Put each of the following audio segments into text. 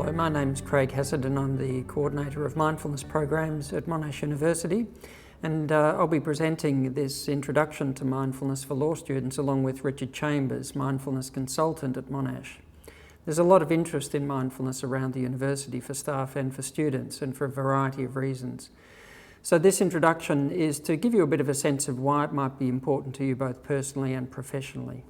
Hello, my name's Craig Hassard and I'm the Coordinator of Mindfulness Programs at Monash University, and I'll be presenting this introduction to mindfulness for law students along with Richard Chambers, Mindfulness Consultant at Monash. There's a lot of interest in mindfulness around the university for staff and for students, and for a variety of reasons. So this introduction is to give you a bit of a sense of why it might be important to you both personally and professionally.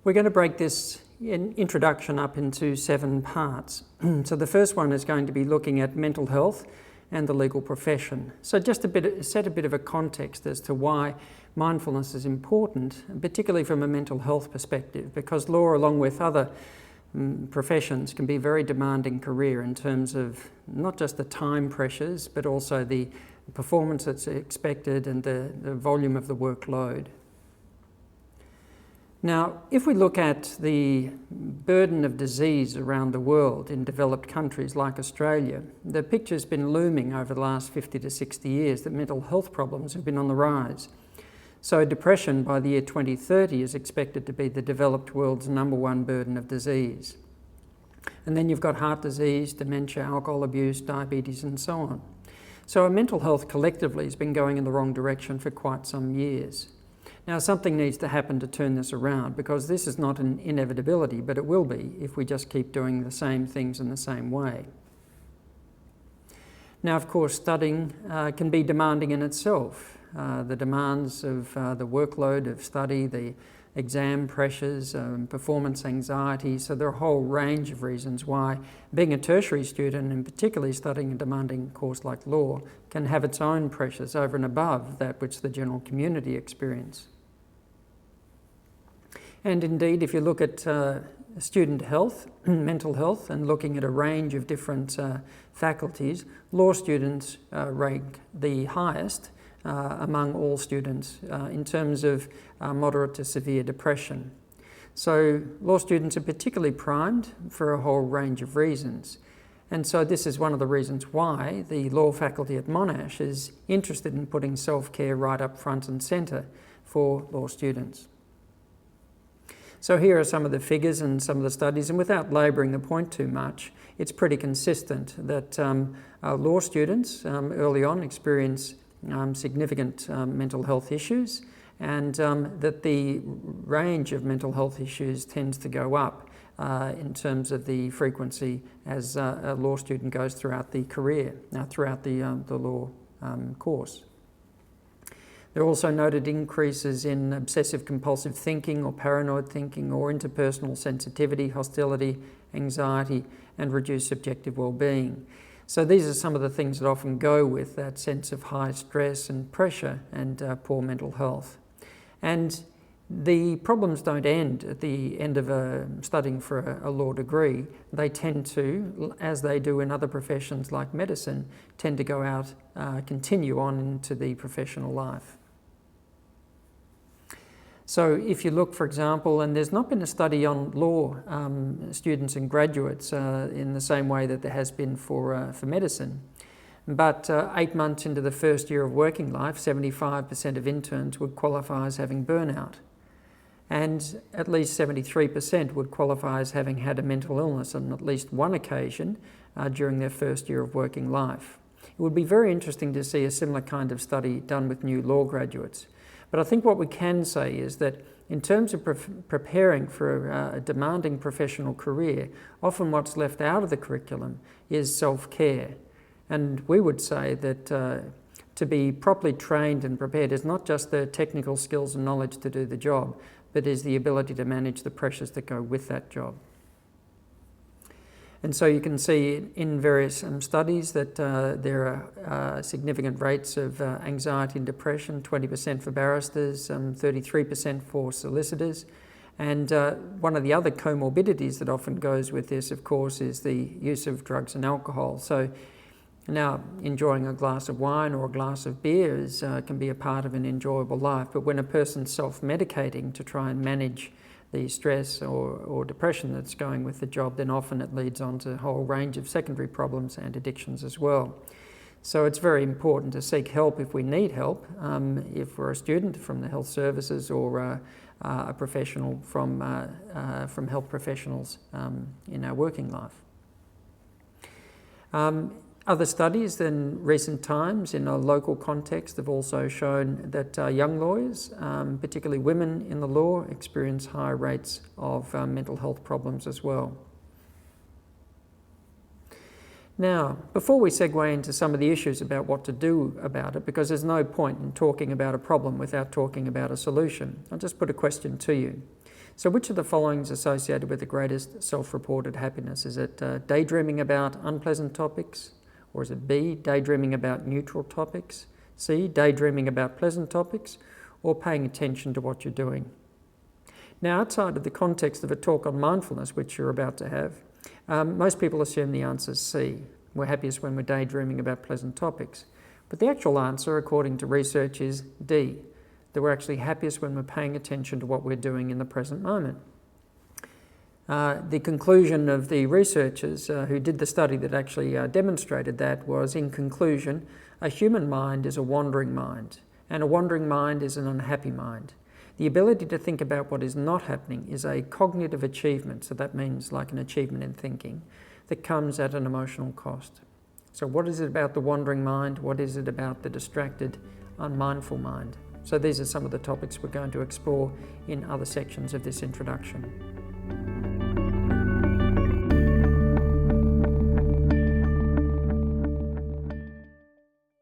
We're going to break this introduction up into 7 parts. So the first one is going to be looking at mental health and the legal profession. So just set a bit of a context as to why mindfulness is important, particularly from a mental health perspective, because law, along with other professions, can be a very demanding career in terms of not just the time pressures, but also the performance that's expected and the volume of the workload. Now, if we look at the burden of disease around the world in developed countries like Australia, the picture's been looming over the last 50 to 60 years that mental health problems have been on the rise. So depression by the year 2030 is expected to be the developed world's #1 burden of disease. And then you've got heart disease, dementia, alcohol abuse, diabetes, and so on. So our mental health collectively has been going in the wrong direction for quite some years. Now, something needs to happen to turn this around, because this is not an inevitability, but it will be if we just keep doing the same things in the same way. Now, of course, studying can be demanding in itself. The demands of the workload of study, the exam pressures, performance anxiety. So there are a whole range of reasons why being a tertiary student, and particularly studying a demanding course like law, can have its own pressures over and above that which the general community experience. And indeed, if you look at student health, mental health, and looking at a range of different faculties, law students rank the highest among all students in terms of moderate to severe depression. So law students are particularly primed for a whole range of reasons. And so this is one of the reasons why the law faculty at Monash is interested in putting self-care right up front and centre for law students. So here are some of the figures and some of the studies, and without labouring the point too much, it's pretty consistent that law students early on experience significant mental health issues, and that the range of mental health issues tends to go up in terms of the frequency as a law student goes throughout the career, throughout the law course. There are also noted increases in obsessive-compulsive thinking or paranoid thinking, or interpersonal sensitivity, hostility, anxiety, and reduced subjective well-being. So these are some of the things that often go with that sense of high stress and pressure and poor mental health. And the problems don't end at the end of studying for a law degree. They tend to, as they do in other professions like medicine, tend to go out, continue on into the professional life. So if you look, for example, and there's not been a study on law students and graduates in the same way that there has been for medicine, but 8 months into the first year of working life, 75% of interns would qualify as having burnout, and at least 73% would qualify as having had a mental illness on at least one occasion during their first year of working life. It would be very interesting to see a similar kind of study done with new law graduates. But I think what we can say is that in terms of preparing for a demanding professional career, often what's left out of the curriculum is self-care. And we would say that to be properly trained and prepared is not just the technical skills and knowledge to do the job, but is the ability to manage the pressures that go with that job. And so you can see in various studies that there are significant rates of anxiety and depression, 20% for barristers, 33% for solicitors. And one of the other comorbidities that often goes with this, of course, is the use of drugs and alcohol. So now enjoying a glass of wine or a glass of beer can be a part of an enjoyable life, but when a person's self-medicating to try and manage the stress or depression that's going with the job, then often it leads on to a whole range of secondary problems and addictions as well. So it's very important to seek help if we need help, if we're a student from the health services or a professional from health professionals in our working life. Other studies in recent times in a local context have also shown that young lawyers, particularly women in the law, experience higher rates of mental health problems as well. Now, before we segue into some of the issues about what to do about it, because there's no point in talking about a problem without talking about a solution, I'll just put a question to you. So which of the following is associated with the greatest self-reported happiness? Is it daydreaming about unpleasant topics? Or is it B, daydreaming about neutral topics? C, daydreaming about pleasant topics? Or paying attention to what you're doing? Now, outside of the context of a talk on mindfulness, which you're about to have, most people assume the answer is C. We're happiest when we're daydreaming about pleasant topics. But the actual answer, according to research, is D, that we're actually happiest when we're paying attention to what we're doing in the present moment. The conclusion of the researchers who did the study that actually demonstrated that was, in conclusion, a human mind is a wandering mind, and a wandering mind is an unhappy mind. The ability to think about what is not happening is a cognitive achievement, so that means like an achievement in thinking, that comes at an emotional cost. So what is it about the wandering mind? What is it about the distracted, unmindful mind? So these are some of the topics we're going to explore in other sections of this introduction.